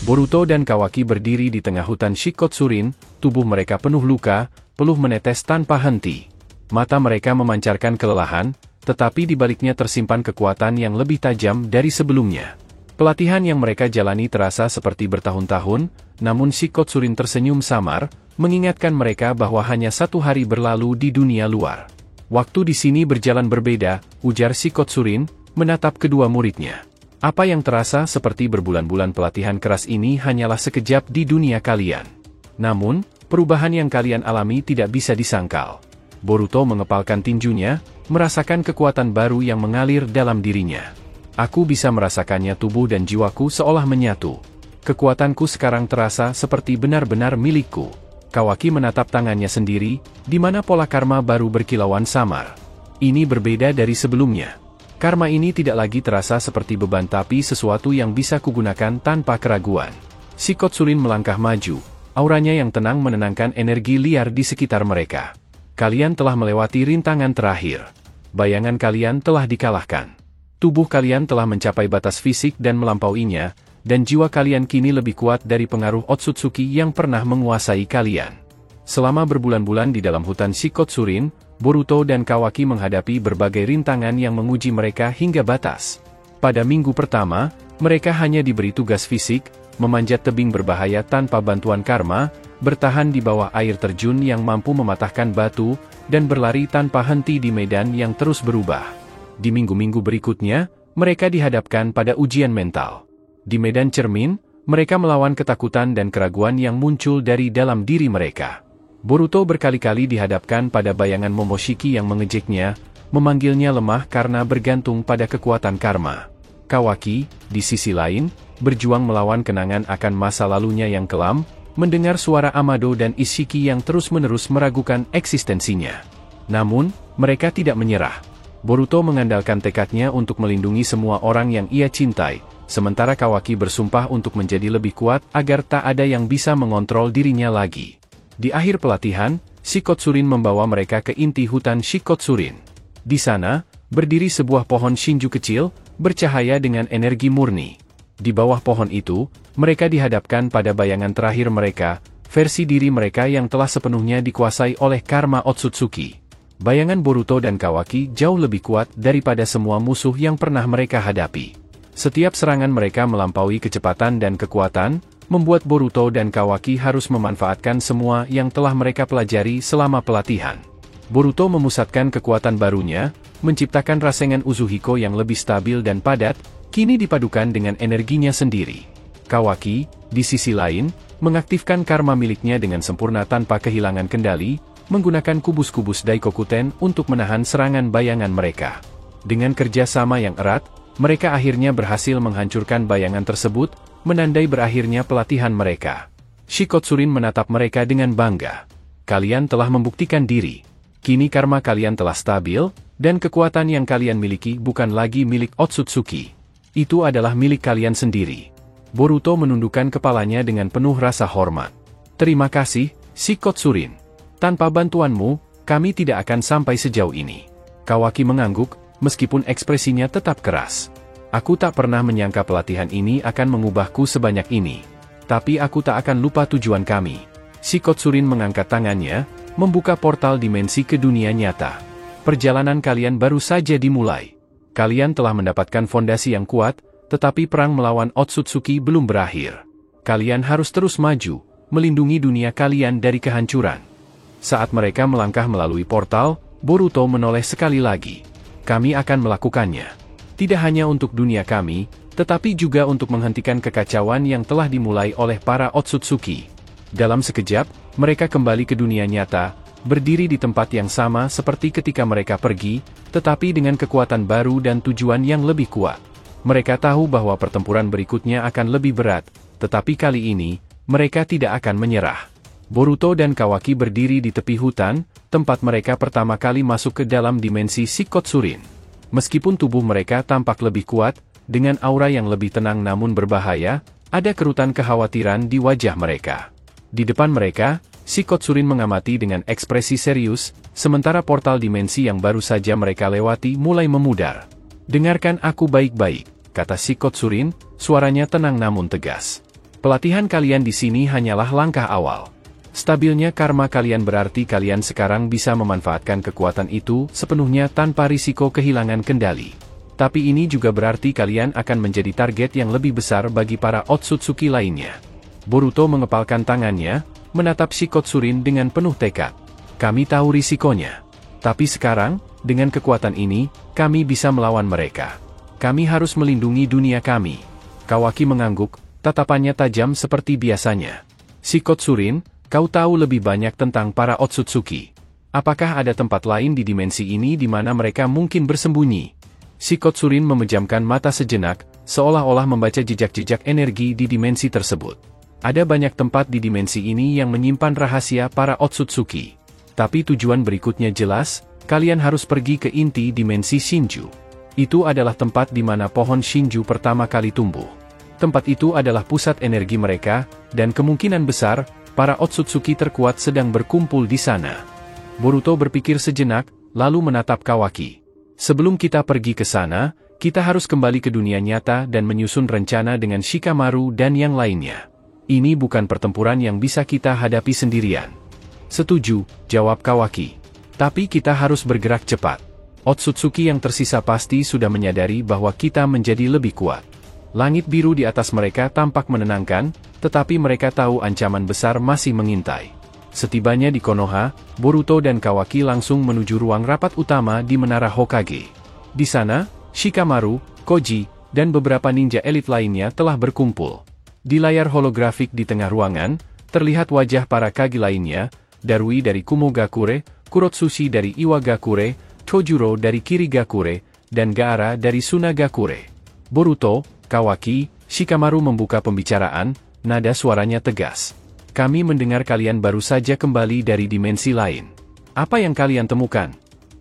Boruto dan Kawaki berdiri di tengah hutan Shikotsurin, tubuh mereka penuh luka, peluh menetes tanpa henti. Mata mereka memancarkan kelelahan, tetapi di baliknya tersimpan kekuatan yang lebih tajam dari sebelumnya. Pelatihan yang mereka jalani terasa seperti bertahun-tahun, namun Shikotsurin tersenyum samar, mengingatkan mereka bahwa hanya 1 hari berlalu di dunia luar. Waktu di sini berjalan berbeda, ujar Shikotsurin, menatap kedua muridnya. Apa yang terasa seperti berbulan-bulan pelatihan keras ini hanyalah sekejap di dunia kalian. Namun, perubahan yang kalian alami tidak bisa disangkal. Boruto mengepalkan tinjunya, merasakan kekuatan baru yang mengalir dalam dirinya. Aku bisa merasakannya, tubuh dan jiwaku seolah menyatu. Kekuatanku sekarang terasa seperti benar-benar milikku. Kawaki menatap tangannya sendiri, di mana pola karma baru berkilauan samar. Ini berbeda dari sebelumnya. Karma ini tidak lagi terasa seperti beban tapi sesuatu yang bisa kugunakan tanpa keraguan. Shikotsurin melangkah maju, auranya yang tenang menenangkan energi liar di sekitar mereka. Kalian telah melewati rintangan terakhir. Bayangan kalian telah dikalahkan. Tubuh kalian telah mencapai batas fisik dan melampauinya, dan jiwa kalian kini lebih kuat dari pengaruh Otsutsuki yang pernah menguasai kalian. Selama berbulan-bulan di dalam hutan Shikotsurin, Boruto dan Kawaki menghadapi berbagai rintangan yang menguji mereka hingga batas. Pada minggu pertama, mereka hanya diberi tugas fisik, memanjat tebing berbahaya tanpa bantuan karma, bertahan di bawah air terjun yang mampu mematahkan batu, dan berlari tanpa henti di medan yang terus berubah. Di minggu-minggu berikutnya, mereka dihadapkan pada ujian mental. Di medan cermin, mereka melawan ketakutan dan keraguan yang muncul dari dalam diri mereka. Boruto berkali-kali dihadapkan pada bayangan Momoshiki yang mengejeknya, memanggilnya lemah karena bergantung pada kekuatan karma. Kawaki, di sisi lain, berjuang melawan kenangan akan masa lalunya yang kelam, mendengar suara Amado dan Ishiki yang terus-menerus meragukan eksistensinya. Namun, mereka tidak menyerah. Boruto mengandalkan tekadnya untuk melindungi semua orang yang ia cintai, sementara Kawaki bersumpah untuk menjadi lebih kuat agar tak ada yang bisa mengontrol dirinya lagi. Di akhir pelatihan, Shikotsurin membawa mereka ke inti hutan Shikotsurin. Di sana, berdiri sebuah pohon Shinju kecil, bercahaya dengan energi murni. Di bawah pohon itu, mereka dihadapkan pada bayangan terakhir mereka, versi diri mereka yang telah sepenuhnya dikuasai oleh karma Otsutsuki. Bayangan Boruto dan Kawaki jauh lebih kuat daripada semua musuh yang pernah mereka hadapi. Setiap serangan mereka melampaui kecepatan dan kekuatan, membuat Boruto dan Kawaki harus memanfaatkan semua yang telah mereka pelajari selama pelatihan. Boruto memusatkan kekuatan barunya, menciptakan Rasengan Uzuhiko yang lebih stabil dan padat, kini dipadukan dengan energinya sendiri. Kawaki, di sisi lain, mengaktifkan karma miliknya dengan sempurna tanpa kehilangan kendali, menggunakan kubus-kubus Daikokuten untuk menahan serangan bayangan mereka. Dengan kerja sama yang erat, mereka akhirnya berhasil menghancurkan bayangan tersebut, menandai berakhirnya pelatihan mereka. Shikotsurin menatap mereka dengan bangga. Kalian telah membuktikan diri. Kini karma kalian telah stabil, dan kekuatan yang kalian miliki bukan lagi milik Otsutsuki. Itu adalah milik kalian sendiri. Boruto menundukkan kepalanya dengan penuh rasa hormat. Terima kasih, Shikotsurin. Tanpa bantuanmu, kami tidak akan sampai sejauh ini. Kawaki mengangguk, meskipun ekspresinya tetap keras. Aku tak pernah menyangka pelatihan ini akan mengubahku sebanyak ini. Tapi aku tak akan lupa tujuan kami. Shikotsurin mengangkat tangannya, membuka portal dimensi ke dunia nyata. Perjalanan kalian baru saja dimulai. Kalian telah mendapatkan fondasi yang kuat, tetapi perang melawan Otsutsuki belum berakhir. Kalian harus terus maju, melindungi dunia kalian dari kehancuran. Saat mereka melangkah melalui portal, Boruto menoleh sekali lagi. Kami akan melakukannya. Tidak hanya untuk dunia kami, tetapi juga untuk menghentikan kekacauan yang telah dimulai oleh para Otsutsuki. Dalam sekejap, mereka kembali ke dunia nyata, berdiri di tempat yang sama seperti ketika mereka pergi, tetapi dengan kekuatan baru dan tujuan yang lebih kuat. Mereka tahu bahwa pertempuran berikutnya akan lebih berat, tetapi kali ini, mereka tidak akan menyerah. Boruto dan Kawaki berdiri di tepi hutan, tempat mereka pertama kali masuk ke dalam dimensi Shikotsurin. Meskipun tubuh mereka tampak lebih kuat, dengan aura yang lebih tenang namun berbahaya, ada kerutan kekhawatiran di wajah mereka. Di depan mereka, Shikotsurin mengamati dengan ekspresi serius, sementara portal dimensi yang baru saja mereka lewati mulai memudar. Dengarkan aku baik-baik, kata Shikotsurin, suaranya tenang namun tegas. Pelatihan kalian di sini hanyalah langkah awal. Stabilnya karma kalian berarti kalian sekarang bisa memanfaatkan kekuatan itu sepenuhnya tanpa risiko kehilangan kendali. Tapi ini juga berarti kalian akan menjadi target yang lebih besar bagi para Otsutsuki lainnya. Boruto mengepalkan tangannya, menatap Shikotsurin dengan penuh tekad. Kami tahu risikonya. Tapi sekarang, dengan kekuatan ini, kami bisa melawan mereka. Kami harus melindungi dunia kami. Kawaki mengangguk, tatapannya tajam seperti biasanya. Shikotsurin, kau tahu lebih banyak tentang para Otsutsuki. Apakah ada tempat lain di dimensi ini di mana mereka mungkin bersembunyi? Shikotsurin memejamkan mata sejenak, seolah-olah membaca jejak-jejak energi di dimensi tersebut. Ada banyak tempat di dimensi ini yang menyimpan rahasia para Otsutsuki. Tapi tujuan berikutnya jelas, kalian harus pergi ke inti dimensi Shinju. Itu adalah tempat di mana pohon Shinju pertama kali tumbuh. Tempat itu adalah pusat energi mereka, dan kemungkinan besar, para Otsutsuki terkuat sedang berkumpul di sana. Boruto berpikir sejenak, lalu menatap Kawaki. Sebelum kita pergi ke sana, kita harus kembali ke dunia nyata dan menyusun rencana dengan Shikamaru dan yang lainnya. Ini bukan pertempuran yang bisa kita hadapi sendirian. Setuju, jawab Kawaki. Tapi kita harus bergerak cepat. Otsutsuki yang tersisa pasti sudah menyadari bahwa kita menjadi lebih kuat. Langit biru di atas mereka tampak menenangkan, tetapi mereka tahu ancaman besar masih mengintai. Setibanya di Konoha, Boruto dan Kawaki langsung menuju ruang rapat utama di Menara Hokage. Di sana, Shikamaru, Koji, dan beberapa ninja elit lainnya telah berkumpul. Di layar holografik di tengah ruangan, terlihat wajah para kage lainnya, Darui dari Kumogakure, Kurotsushi dari Iwagakure, Chojuro dari Kirigakure, dan Gaara dari Sunagakure. Boruto, Kawaki, Shikamaru membuka pembicaraan, nada suaranya tegas. Kami mendengar kalian baru saja kembali dari dimensi lain. Apa yang kalian temukan?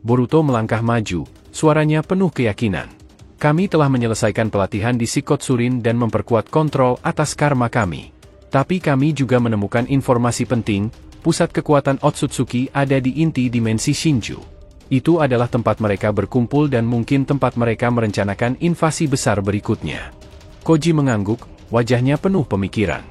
Boruto melangkah maju, suaranya penuh keyakinan. Kami telah menyelesaikan pelatihan di Shikotsurin dan memperkuat kontrol atas karma kami. Tapi kami juga menemukan informasi penting, pusat kekuatan Otsutsuki ada di inti dimensi Shinju. Itu adalah tempat mereka berkumpul dan mungkin tempat mereka merencanakan invasi besar berikutnya. Koji mengangguk, wajahnya penuh pemikiran.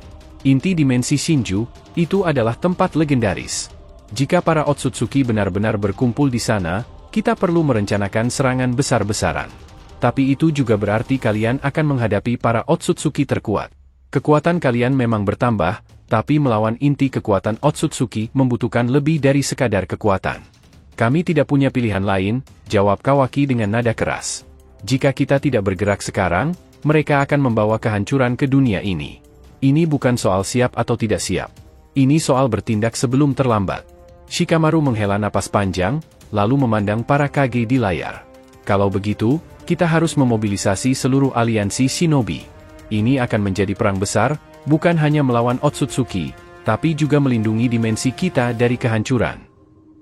Inti dimensi Shinju, itu adalah tempat legendaris. Jika para Otsutsuki benar-benar berkumpul di sana, kita perlu merencanakan serangan besar-besaran. Tapi itu juga berarti kalian akan menghadapi para Otsutsuki terkuat. Kekuatan kalian memang bertambah, tapi melawan inti kekuatan Otsutsuki membutuhkan lebih dari sekadar kekuatan. Kami tidak punya pilihan lain, jawab Kawaki dengan nada keras. Jika kita tidak bergerak sekarang, mereka akan membawa kehancuran ke dunia ini. Ini bukan soal siap atau tidak siap. Ini soal bertindak sebelum terlambat. Shikamaru menghela napas panjang, lalu memandang para kage di layar. Kalau begitu, kita harus memobilisasi seluruh aliansi shinobi. Ini akan menjadi perang besar, bukan hanya melawan Otsutsuki, tapi juga melindungi dimensi kita dari kehancuran.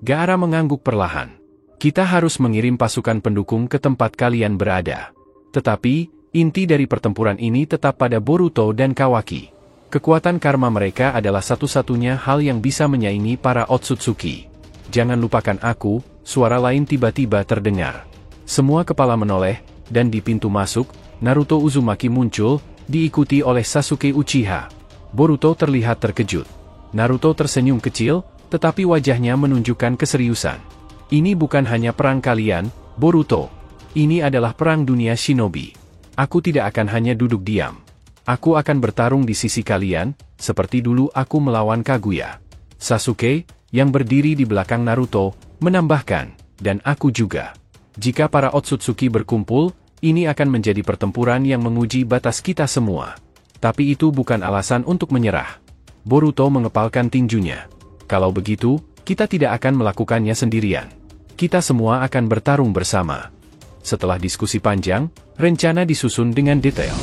Gaara mengangguk perlahan. Kita harus mengirim pasukan pendukung ke tempat kalian berada. Tetapi, inti dari pertempuran ini tetap pada Boruto dan Kawaki. Kekuatan karma mereka adalah satu-satunya hal yang bisa menyaingi para Otsutsuki. Jangan lupakan aku, suara lain tiba-tiba terdengar. Semua kepala menoleh, dan di pintu masuk, Naruto Uzumaki muncul, diikuti oleh Sasuke Uchiha. Boruto terlihat terkejut. Naruto tersenyum kecil, tetapi wajahnya menunjukkan keseriusan. Ini bukan hanya perang kalian, Boruto. Ini adalah perang dunia shinobi. Aku tidak akan hanya duduk diam. Aku akan bertarung di sisi kalian, seperti dulu aku melawan Kaguya. Sasuke, yang berdiri di belakang Naruto, menambahkan, dan aku juga. Jika para Otsutsuki berkumpul, ini akan menjadi pertempuran yang menguji batas kita semua. Tapi itu bukan alasan untuk menyerah. Boruto mengepalkan tinjunya. Kalau begitu, kita tidak akan melakukannya sendirian. Kita semua akan bertarung bersama. Setelah diskusi panjang, rencana disusun dengan detail.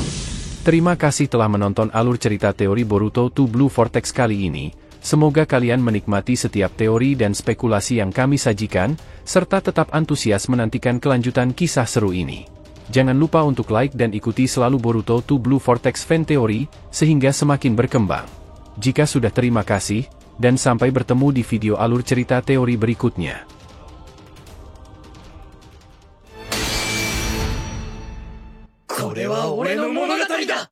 Terima kasih telah menonton alur cerita teori Boruto to Blue Vortex kali ini. Semoga kalian menikmati setiap teori dan spekulasi yang kami sajikan, serta tetap antusias menantikan kelanjutan kisah seru ini. Jangan lupa untuk like dan ikuti selalu Boruto to Blue Vortex Fan Theory, sehingga semakin berkembang. Jika sudah, terima kasih, dan sampai bertemu di video alur cerita teori berikutnya. これは俺の物語だ